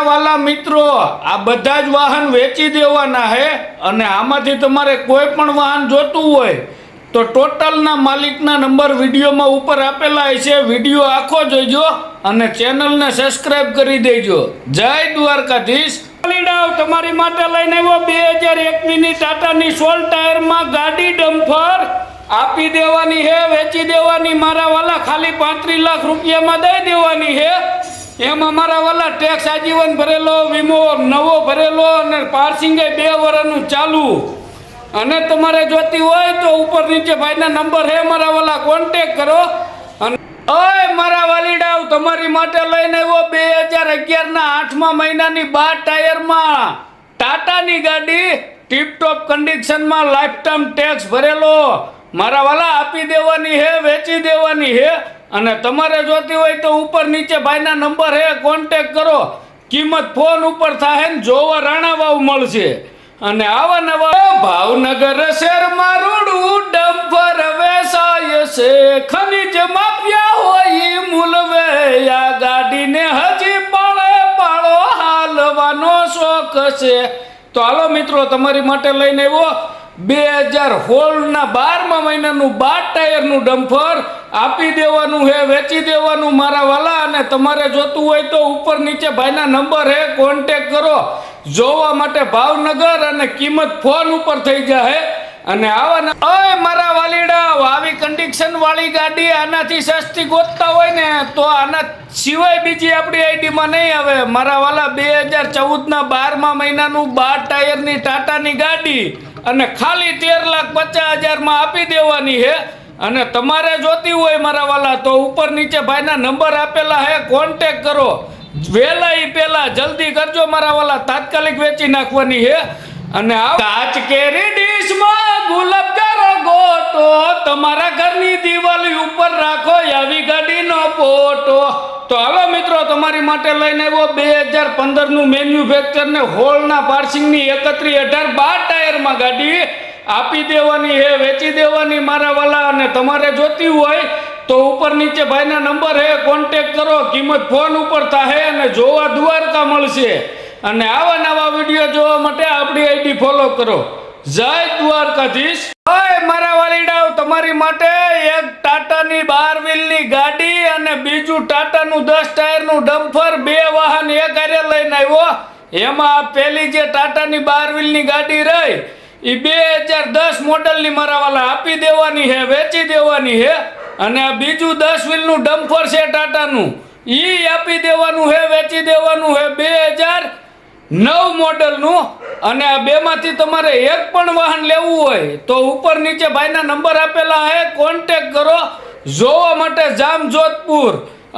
મારા વાલા મિત્રો, આ બધા જ વાહન વેચી દેવાના હે અને આમાંથી તમારે કોઈ પણ વાહન જોતું હોય તો ટોટલના માલિકના નંબર વિડીયોમાં ઉપર આપેલા છે. વિડીયો આખો જોઈજો અને ચેનલને સબસ્ક્રાઇબ કરી દેજો. જય દ્વારકાધીશ. તમારી માટે લઈને આવ્યો 2021ની ટાટાની 16 ટાયરમાં ગાડી ડમ્ફર આપી દેવાની હે, વેચી દેવાની મારા વાલા. ખાલી 35 લાખ રૂપિયામાં દઈ દેવાની હે. એમાં મારા વાલા ટેક્સ આજીવન ભરેલો, વીમો નવો ભરેલો અને પાર્સિંગ 2 વર્ષનું ચાલુ. અને તમારે જોતી હોય તો ઉપર નીચે ભાઈના નંબર હે મારા વાલા, કોન્ટેક કરો. અને ઓય મારા વાલીડાઓ, તમારી માટે લઈને આવ્યો 2011ના 8મા મહિનાની 12 ટાયરમાં ટાટાની ગાડી, ટીપટોપ કન્ડિશનમાં, લાઈફ ટાઈમ ટેક્સ ભરેલો મારા વાલા. આપી દેવાની હે, વેચી દેવાની હે. અને તમારે જોતી હોય તો ઉપર નીચે ભાઈના નંબર હે, કોન્ટેક કરો. કિંમત ફોન ઉપર થાય ને જોવા રાણાવાવ મળશે. અને આવા નવા ભાવનગર શહેરમાં રૂડું ડમ્ફર વેચાય છે. ખનીજ માફિયા હોય મૂલવે આ ગાડીને હજી પાળો હાલવાનો શોખ છે. તો હાલો મિત્રો, તમારી માટે લઈને આવ્યો 2016ના 12મા મહિનાનું 12 ટાયરનું ડમ્ફર. આપી દેવાનું હે, વેચી દેવાનું મારા વાલા. અને તમારે જોતું હોય તો ઉપર નીચે ભાઈના નંબર હે, કોન્ટેક કરો. જોવા માટે ભાવનગર અને કિંમત ફોન ઉપર થઈ જાય. અને આવા ઓય મારા વાલીડા, આવી કન્ડિશન વાળી ગાડી આનાથી સસ્તી ગોતતા હોય ને તો આના સિવાય બીજી આપણી આઈડીમાં નહીં આવે મારા વાલા. 2014ના 12મા મહિનાનું 12 ટાયરની ટાટાની ગાડી અને ખાલી 13,50,000માં આપી દેવાની હે. અને તમારે જોતી હોય મારા વાલા તો ઉપર નીચે ભાઈના નંબર આપેલા હે, કોન્ટેક કરો. વહેલા પેલા જલ્દી કરજો મારા વાલા, તાત્કાલિક વેચી નાખવાની હે. અને કાચ કેરી ડીશમાં ગુલાબ કરો ગોટો, તમારા ઘરની દિવાલ ઉપર રાખો આવી ગાડીનો ફોટો. તો હાલો મિત્રો, તમારી માટે લઈને આવ્યો 2015નું મેન્યુફેક્ચર ને હોલના પાર્સિંગની 31/18 12 ટાયરમાં ગાડી. આપી દેવાની હે, વેચી દેવાની મારા વાલા. અને તમારે જોતી હોય તો ઉપર નીચે ભાઈના નંબર હે, કોન્ટેક કરો. કિંમત ફોન ઉપર થાય અને જોવા દ્વારકા મળશે. અને આવા નવા વિડીયો જોવા માટે આપણી આઈડી ફોલો કરો. જય દ્વારકાધીશ. ઓય મારા વાલીડાઓ, તમારી માટે એક ટાટાની 12 વ્હીલની ગાડી અને બીજું ટાટાનું 10 ટાયરનું ડમ્ફર, 2 વાહન એક હારે લઈને આવ્યો. એમાં પેલી જે ટાટાની 12 વ્હીલની ગાડી રહી એ 2010 મોડલની મારા વાલા. આપી દેવાની હે, વેચી દેવાની હે. અને આ બીજું 10 વ્હીલનું ડમ્ફર છે ટાટાનું, ઈ આપી દેવાનું હે, વેચી દેવાનું હે. 2009 મોડલનું. અને આ બેમાંથી તમારે એક પણ વાહન લેવું હોય તો ઉપર નીચે ભાઈના નંબર આપેલા હે, કોન્ટેક કરો. જોવા માટે જામ જોધપુર.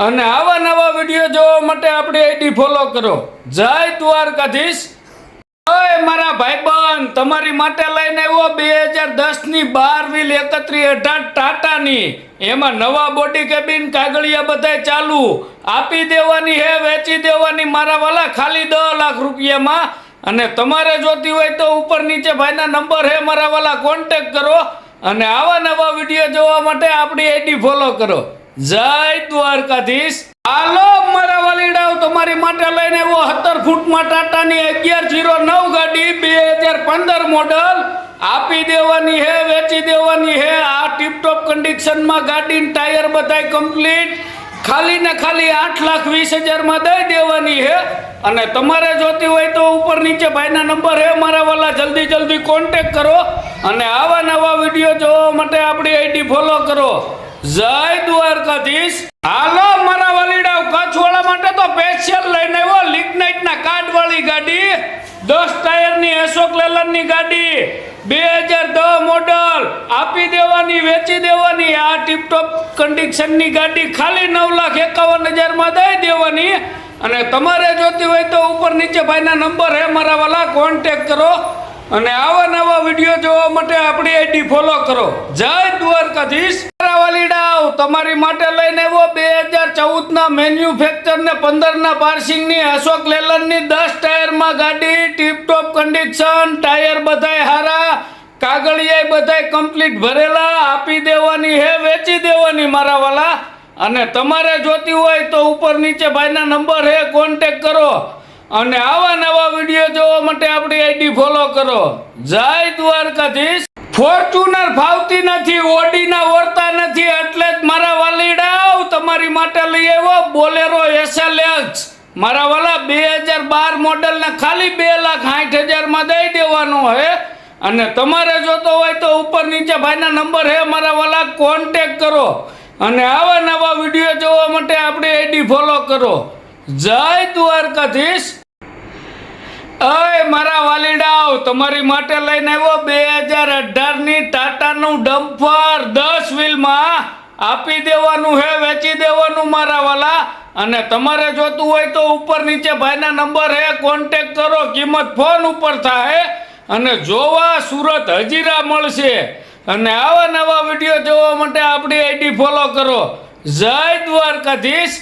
અને આવા નવા વિડીયો જોવા માટે આપણી આઈડી ફોલો કરો. જય દ્વારકાધીશ. ઓય મારા ભાઈબંધ, તમારી માટે લઈને આવ્યો 2010ની 12 વ્હીલ 31/18 ટાટાની. એમાં નવા બોડી કેબિન, કાગળિયા બધાય ચાલુ. આપી દેવાની હે, વેચી દેવાની મારા વાલા, ખાલી 10 લાખ રૂપિયામાં. અને તમારે જોતી હોય તો ઉપર નીચે ભાઈના નંબર હે મારા વાલા, કોન્ટેક કરો. અને આવા નવા વિડીયો જોવા માટે આપણી આઈડી ફોલો કરો. જય દ્વારકાધીશ. હાલો મારા વાલીડાઓ, તમારી માટે લઈને આવ્યો 17 ફૂટમાં ટાટાની 1109 ગાડી, 2015 મોડલ. આપી દેવાની હે, વેચી દેવાની હે. આ ટીપટોપ કન્ડિશનમાં ગાડીના ટાયર બધાય કમ્પ્લીટ. ખાલી ને ખાલી 8,20,000માં દઈ દેવાની હે. અને તમારે જોતી હોય તો ઉપર નીચે ભાઈના નંબર હે મારા વાલા, જલ્દી કોન્ટેક કરો. અને આવા નવા વિડીયો જોવા માટે આપણી આઈડી ફોલો કરો. જય દ્વારકાધીશ. હાલો મારા વાલીડાઓ, કચ્છવાળા માટે તો સ્પેશિયલ લઈને આવ્યો લિગ્નાઇટના કાર્ડ વાળી ગાડી, 10 ટાયરની અશોક લેલનની ગાડી, 2010 મોડલ. આપી દેવાની, વેચી દેવાની. આ ટીપટોપ કન્ડિશનની ગાડી ખાલી 9,51,000માં દઈ દેવાની. અને તમારે જોતી હોય તો ઉપર નીચે ભાઈના નંબર હે મારા વાલા, કોન્ટેક કરો. અને આવા નવા વિડીયો જોવા માટે આપણી આઈડી ફોલો કરો. જય દ્વારકાધીશ. મારા વાલીડાઓ, તમારી માટે લઈને આવ્યો 2014ના મેન્યુફેક્ચર ને 15ના પાર્સિંગની અશોક લેલનની 10 ટાયરમાં ગાડી, ટીપટોપ કન્ડિશન, ટાયર બધાય હારા, કાગળિયા બધાય કમ્પ્લીટ ભરેલા. આપી દેવાની હે, વેચી દેવાની મારા વાલા. અને તમારે જોતી હોય તો ઉપર નીચે ભાઈના નંબર હે, કોન્ટેક કરો. અને આવા નવા વિડીયો જોવા માટે આપણી આઈડી ફોલો કરો. જય દ્વારકાધીશ. ફોર્ચ્યુનર ફાવતી નથી, ઓડીના ઓરતા નથી, એટલે જ મારા વાલીડાઓ તમારી માટે લઈ આવ્યો બોલેરો SLX. મારા વાલા 2012 મોડેલને ખાલી 2,60,000 માં દઈ દેવાનો હે. અને તમારે જોતો હોય તો ઉપર નીચે ભાઈના નંબર હે મારા વાલા, કોન્ટેક્ટ કરો. અને આવા નવા વિડીયો જોવા માટે આપણી આઈડી ફોલો કરો. જય દ્વારકાધીશ. અય મારા વાલીડાઓ તમારી માટે લઈને આવ્યો 2018 ની ટાટાનું ડમ્પર 10 વ્હીલમાં. આપી દેવાનું હે, વેચી દેવાનું મારા વાલા. અને તમારે જોતું હોય તો ઉપર નીચે ભાઈના નંબર હે, કોન્ટેક્ટ કરો. કિંમત ફોન ઉપર થાય. અને જોવા સુરત હજીરા મળશે. અને આવા નવા વિડીયો જોવા માટે આપણી આઈડી ફોલો કરો. જય દ્વારકાધીશ.